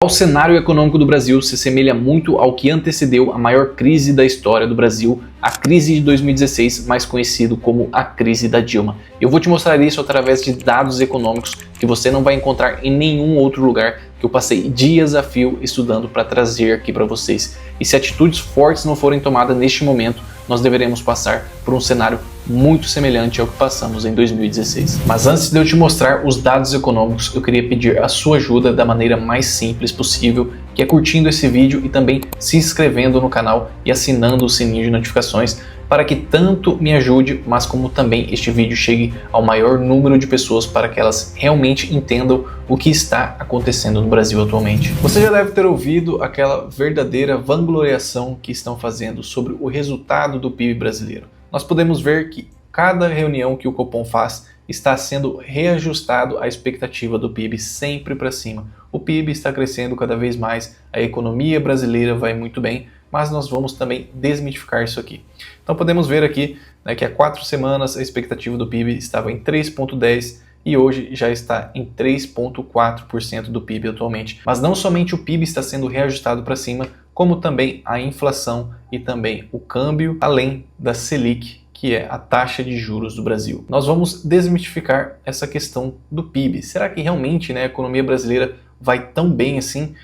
O cenário econômico do Brasil se assemelha muito ao que antecedeu a maior crise da história do Brasil, a crise de 2016, mais conhecido como a crise da Dilma. Eu vou te mostrar isso através de dados econômicos que você não vai encontrar em nenhum outro lugar, que eu passei dias a fio estudando para trazer aqui para vocês. E se atitudes fortes não forem tomadas neste momento, nós deveremos passar por um cenário muito semelhante ao que passamos em 2016. Mas antes de eu te mostrar os dados econômicos, eu queria pedir a sua ajuda da maneira mais simples possível, que é curtindo esse vídeo e também se inscrevendo no canal e assinando o sininho de notificações, para que tanto me ajude, mas como também este vídeo chegue ao maior número de pessoas para que elas realmente entendam o que está acontecendo no Brasil atualmente. Você já deve ter ouvido aquela verdadeira vangloriação que estão fazendo sobre o resultado do PIB brasileiro. Nós podemos ver que cada reunião que o Copom faz está sendo reajustado à expectativa do PIB sempre para cima. O PIB está crescendo cada vez mais, a economia brasileira vai muito bem, mas nós vamos também desmitificar isso aqui. Então podemos ver aqui, que há 4 semanas a expectativa do PIB estava em 3,10% e hoje já está em 3,4% do PIB atualmente. Mas não somente o PIB está sendo reajustado para cima, como também a inflação e também o câmbio, além da Selic, que é a taxa de juros do Brasil. Nós vamos desmitificar essa questão do PIB. Será que realmente a economia brasileira vai tão bem assim?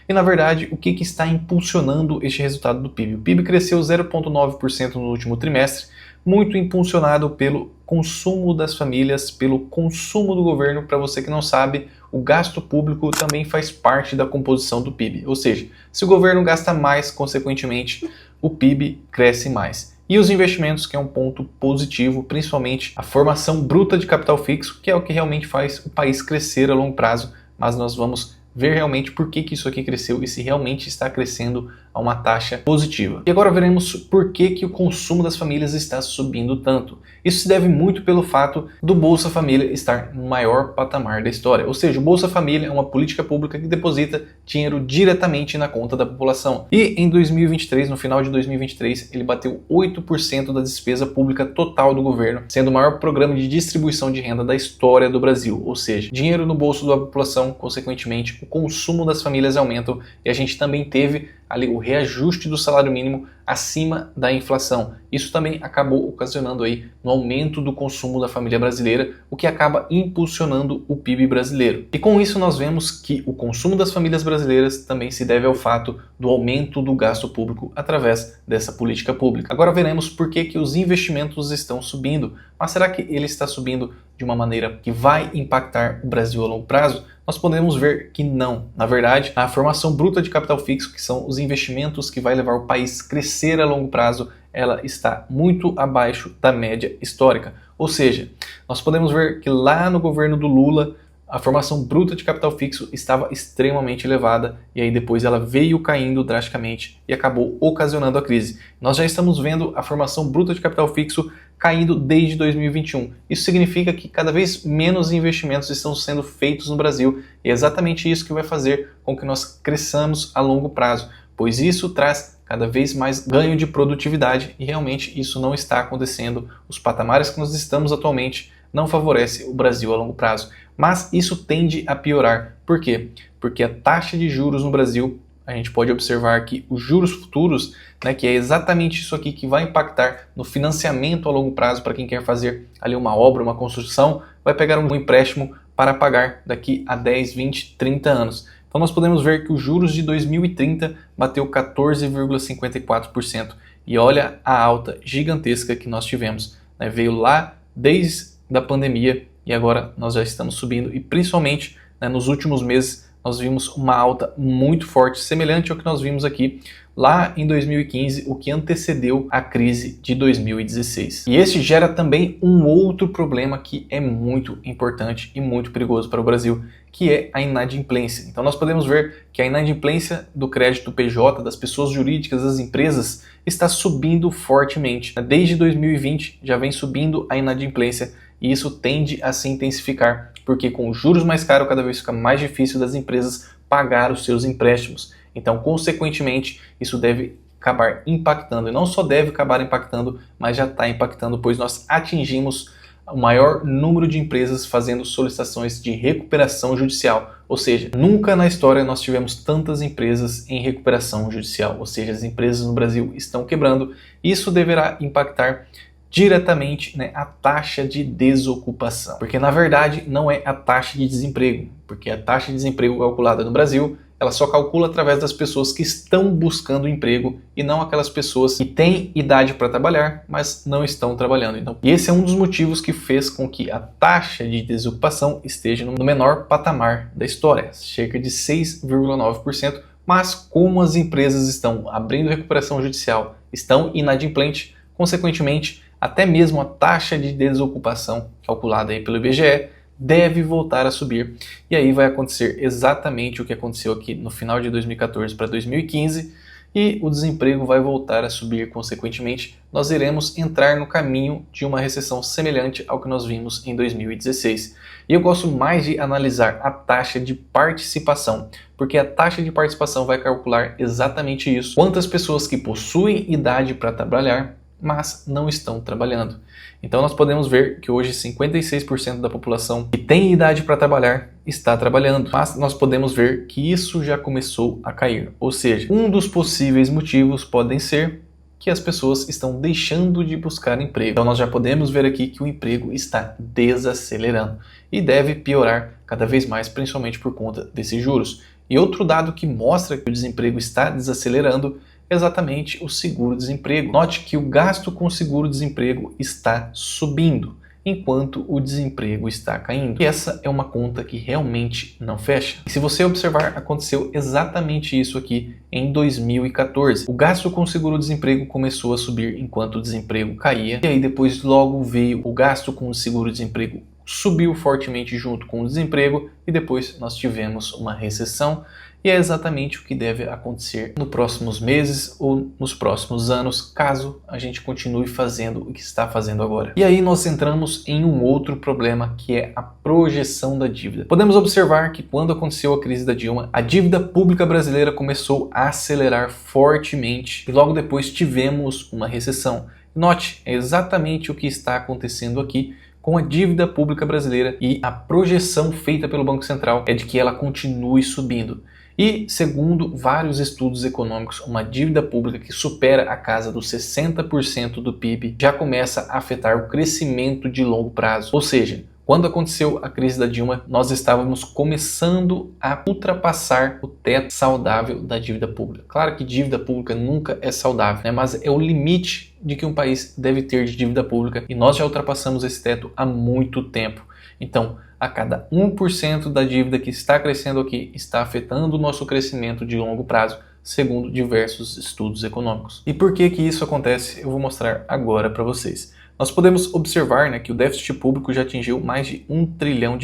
E na verdade, o que está impulsionando este resultado do PIB? O PIB cresceu 0,9% no último trimestre, muito impulsionado pelo consumo das famílias, pelo consumo do governo. Para você que não sabe, o gasto público também faz parte da composição do PIB. Ou seja, se o governo gasta mais, consequentemente, o PIB cresce mais. E os investimentos, que é um ponto positivo, principalmente a formação bruta de capital fixo, que é o que realmente faz o país crescer a longo prazo, mas nós vamos ver realmente por que isso aqui cresceu e se realmente está crescendo a uma taxa positiva. E agora veremos por que o consumo das famílias está subindo tanto. Isso se deve muito pelo fato do Bolsa Família estar no maior patamar da história. Ou seja, o Bolsa Família é uma política pública que deposita dinheiro diretamente na conta da população. E em 2023, no final de 2023, ele bateu 8% da despesa pública total do governo, sendo o maior programa de distribuição de renda da história do Brasil. Ou seja, dinheiro no bolso da população, consequentemente, o consumo das famílias aumentam e a gente também teve ali o reajuste do salário mínimo acima da inflação. Isso também acabou ocasionando aí no aumento do consumo da família brasileira, o que acaba impulsionando o PIB brasileiro. E com isso nós vemos que o consumo das famílias brasileiras também se deve ao fato do aumento do gasto público através dessa política pública. Agora veremos por que os investimentos estão subindo. Mas será que ele está subindo de uma maneira que vai impactar o Brasil a longo prazo? Nós podemos ver que não. Na verdade, a formação bruta de capital fixo, que são os investimentos que vai levar o país a crescer a longo prazo, ela está muito abaixo da média histórica. Ou seja, nós podemos ver que lá no governo do Lula, a formação bruta de capital fixo estava extremamente elevada e aí depois ela veio caindo drasticamente e acabou ocasionando a crise. Nós já estamos vendo a formação bruta de capital fixo caindo desde 2021. Isso significa que cada vez menos investimentos estão sendo feitos no Brasil e é exatamente isso que vai fazer com que nós cresçamos a longo prazo, pois isso traz cada vez mais ganho de produtividade e realmente isso não está acontecendo. Os patamares que nós estamos atualmente não favorecem o Brasil a longo prazo. Mas isso tende a piorar. Por quê? Porque a taxa de juros no Brasil, a gente pode observar que os juros futuros, que é exatamente isso aqui que vai impactar no financiamento a longo prazo para quem quer fazer ali uma obra, uma construção, vai pegar um empréstimo para pagar daqui a 10, 20, 30 anos. Então nós podemos ver que os juros de 2030 bateu 14,54%. E olha a alta gigantesca que nós tivemos. Veio lá desde a pandemia e agora nós já estamos subindo e principalmente nos últimos meses nós vimos uma alta muito forte, semelhante ao que nós vimos aqui lá em 2015, o que antecedeu a crise de 2016. E esse gera também um outro problema que é muito importante e muito perigoso para o Brasil, que é a inadimplência. Então nós podemos ver que a inadimplência do crédito PJ, das pessoas jurídicas, das empresas, está subindo fortemente. Desde 2020 já vem subindo a inadimplência e isso tende a se intensificar, porque com os juros mais caros cada vez fica mais difícil das empresas pagar os seus empréstimos. Então, consequentemente, isso deve acabar impactando, e não só deve acabar impactando, mas já está impactando, pois nós atingimos o maior número de empresas fazendo solicitações de recuperação judicial, ou seja, nunca na história nós tivemos tantas empresas em recuperação judicial, ou seja, as empresas no Brasil estão quebrando. Isso deverá impactar diretamente, né, a taxa de desocupação, porque na verdade não é a taxa de desemprego, porque a taxa de desemprego calculada no Brasil, ela só calcula através das pessoas que estão buscando emprego e não aquelas pessoas que têm idade para trabalhar, mas não estão trabalhando. Então, e esse é um dos motivos que fez com que a taxa de desocupação esteja no menor patamar da história, cerca de 6,9%, mas como as empresas estão abrindo recuperação judicial, estão inadimplentes, consequentemente, até mesmo a taxa de desocupação calculada aí pelo IBGE deve voltar a subir. E aí vai acontecer exatamente o que aconteceu aqui no final de 2014 para 2015 e o desemprego vai voltar a subir consequentemente. Nós iremos entrar no caminho de uma recessão semelhante ao que nós vimos em 2016. E eu gosto mais de analisar a taxa de participação, porque a taxa de participação vai calcular exatamente isso. Quantas pessoas que possuem idade para trabalhar, mas não estão trabalhando. Então nós podemos ver que hoje 56% da população que tem idade para trabalhar está trabalhando, mas nós podemos ver que isso já começou a cair. Ou seja, um dos possíveis motivos podem ser que as pessoas estão deixando de buscar emprego. Então nós já podemos ver aqui que o emprego está desacelerando e deve piorar cada vez mais, principalmente por conta desses juros. E outro dado que mostra que o desemprego está desacelerando exatamente o seguro-desemprego. Note que o gasto com seguro-desemprego está subindo, enquanto o desemprego está caindo. E essa é uma conta que realmente não fecha. E se você observar, aconteceu exatamente isso aqui em 2014. O gasto com seguro-desemprego começou a subir enquanto o desemprego caía, e aí depois logo veio o gasto com o seguro-desemprego subiu fortemente junto com o desemprego e depois nós tivemos uma recessão. E é exatamente o que deve acontecer nos próximos meses ou nos próximos anos, caso a gente continue fazendo o que está fazendo agora. E aí nós entramos em um outro problema, que é a projeção da dívida. Podemos observar que quando aconteceu a crise da Dilma, a dívida pública brasileira começou a acelerar fortemente e logo depois tivemos uma recessão. Note, é exatamente o que está acontecendo aqui com a dívida pública brasileira, e a projeção feita pelo Banco Central é de que ela continue subindo. E, segundo vários estudos econômicos, uma dívida pública que supera a casa dos 60% do PIB já começa a afetar o crescimento de longo prazo. Ou seja, quando aconteceu a crise da Dilma, nós estávamos começando a ultrapassar o teto saudável da dívida pública. Claro que dívida pública nunca é saudável, né? Mas é o limite de que um país deve ter de dívida pública e nós já ultrapassamos esse teto há muito tempo. Então, a cada 1% da dívida que está crescendo aqui está afetando o nosso crescimento de longo prazo, segundo diversos estudos econômicos. E por que isso acontece? Eu vou mostrar agora para vocês. Nós podemos observar, né, que o déficit público já atingiu mais de $1 trilhão.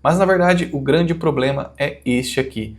Mas na verdade o grande problema é este aqui.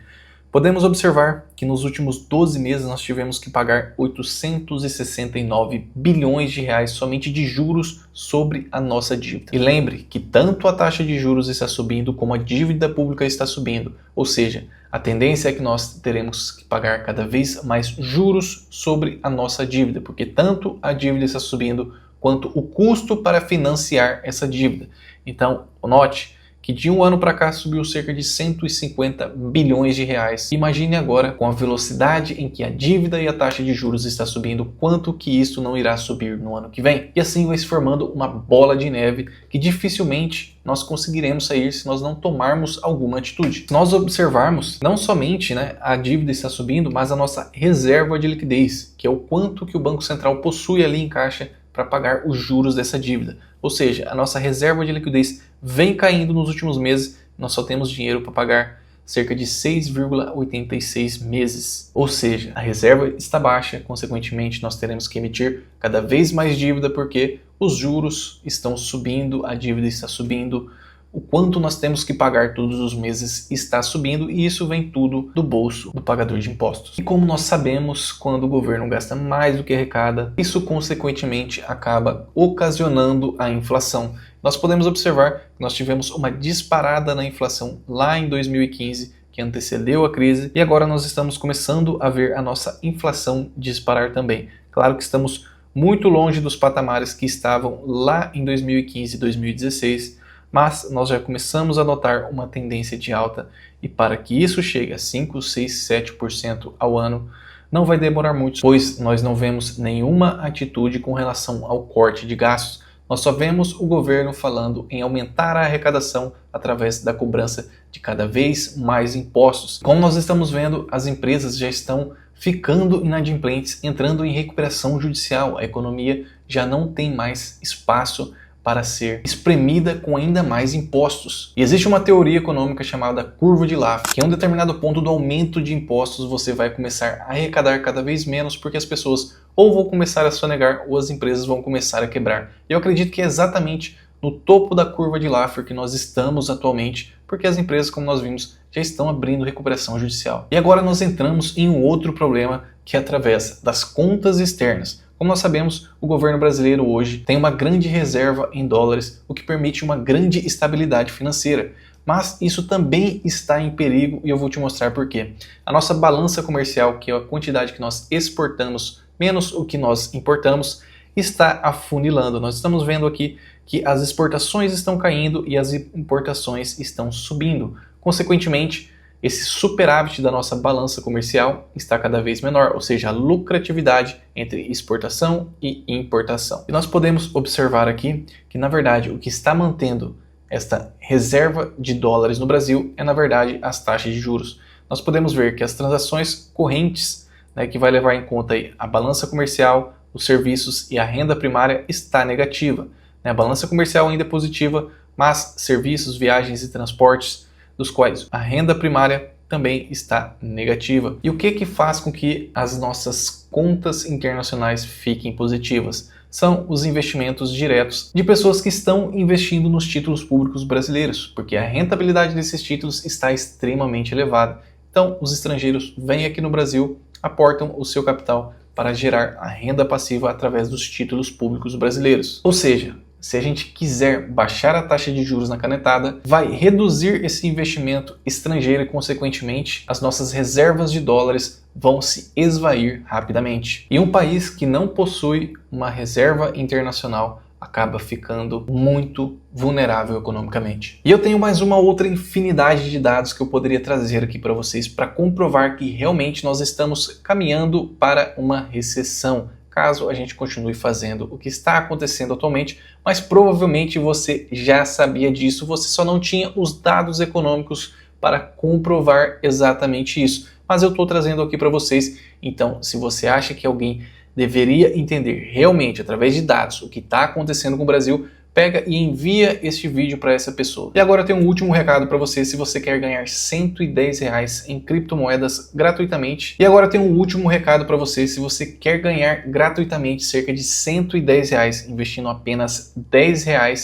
Podemos observar que nos últimos 12 meses nós tivemos que pagar 869 bilhões de reais somente de juros sobre a nossa dívida. E lembre que tanto a taxa de juros está subindo como a dívida pública está subindo. Ou seja, a tendência é que nós teremos que pagar cada vez mais juros sobre a nossa dívida, porque tanto a dívida está subindo quanto o custo para financiar essa dívida. Então, note que de um ano para cá subiu cerca de 150 bilhões de reais. Imagine agora, com a velocidade em que a dívida e a taxa de juros está subindo, quanto que isso não irá subir no ano que vem. E assim vai se formando uma bola de neve que dificilmente nós conseguiremos sair se nós não tomarmos alguma atitude. Se nós observarmos, não somente, né, a dívida está subindo, mas a nossa reserva de liquidez, que é o quanto que o Banco Central possui ali em caixa para pagar os juros dessa dívida. Ou seja, a nossa reserva de liquidez vem caindo nos últimos meses, nós só temos dinheiro para pagar cerca de 6,86 meses. Ou seja, a reserva está baixa, consequentemente nós teremos que emitir cada vez mais dívida porque os juros estão subindo, a dívida está subindo, o quanto nós temos que pagar todos os meses está subindo e isso vem tudo do bolso do pagador de impostos. E como nós sabemos, quando o governo gasta mais do que arrecada, isso consequentemente acaba ocasionando a inflação. Nós podemos observar que nós tivemos uma disparada na inflação lá em 2015, que antecedeu a crise, e agora nós estamos começando a ver a nossa inflação disparar também. Claro que estamos muito longe dos patamares que estavam lá em 2015 e 2016, mas nós já começamos a notar uma tendência de alta e para que isso chegue a 5, 6, 7% ao ano, não vai demorar muito, pois nós não vemos nenhuma atitude com relação ao corte de gastos. Nós só vemos o governo falando em aumentar a arrecadação através da cobrança de cada vez mais impostos. Como nós estamos vendo, as empresas já estão ficando inadimplentes, entrando em recuperação judicial. A economia já não tem mais espaço para ser espremida com ainda mais impostos. E existe uma teoria econômica chamada curva de Laffer, que em um determinado ponto do aumento de impostos você vai começar a arrecadar cada vez menos porque as pessoas ou vão começar a sonegar ou as empresas vão começar a quebrar. E eu acredito que é exatamente no topo da curva de Laffer que nós estamos atualmente, porque as empresas, como nós vimos, já estão abrindo recuperação judicial. E agora nós entramos em um outro problema que é através das contas externas. Como nós sabemos, o governo brasileiro hoje tem uma grande reserva em dólares, o que permite uma grande estabilidade financeira. Mas isso também está em perigo e eu vou te mostrar por quê. A nossa balança comercial, que é a quantidade que nós exportamos menos o que nós importamos, está afunilando. Nós estamos vendo aqui que as exportações estão caindo e as importações estão subindo. Consequentemente, esse superávit da nossa balança comercial está cada vez menor, ou seja, a lucratividade entre exportação e importação. E nós podemos observar aqui que, na verdade, o que está mantendo esta reserva de dólares no Brasil é, na verdade, as taxas de juros. Nós podemos ver que as transações correntes, que vai levar em conta aí a balança comercial, os serviços e a renda primária, está negativa. A balança comercial ainda é positiva, mas serviços, viagens e transportes, dos quais a renda primária também está negativa. E o que faz com que as nossas contas internacionais fiquem positivas? São os investimentos diretos de pessoas que estão investindo nos títulos públicos brasileiros, porque a rentabilidade desses títulos está extremamente elevada. Então, os estrangeiros vêm aqui no Brasil, aportam o seu capital para gerar a renda passiva através dos títulos públicos brasileiros. Ou seja, se a gente quiser baixar a taxa de juros na canetada, vai reduzir esse investimento estrangeiro e, consequentemente, as nossas reservas de dólares vão se esvair rapidamente. E um país que não possui uma reserva internacional acaba ficando muito vulnerável economicamente. E eu tenho mais uma outra infinidade de dados que eu poderia trazer aqui para vocês para comprovar que realmente nós estamos caminhando para uma recessão, caso a gente continue fazendo o que está acontecendo atualmente, mas provavelmente você já sabia disso, você só não tinha os dados econômicos para comprovar exatamente isso. Mas eu estou trazendo aqui para vocês, então se você acha que alguém deveria entender realmente, através de dados, o que está acontecendo com o Brasil, pega e envia este vídeo para essa pessoa. E agora eu tenho um último recado para você, se você quer ganhar R$110 em criptomoedas gratuitamente. E agora eu tenho um último recado para você, se você quer ganhar gratuitamente cerca de R$110 investindo apenas R$10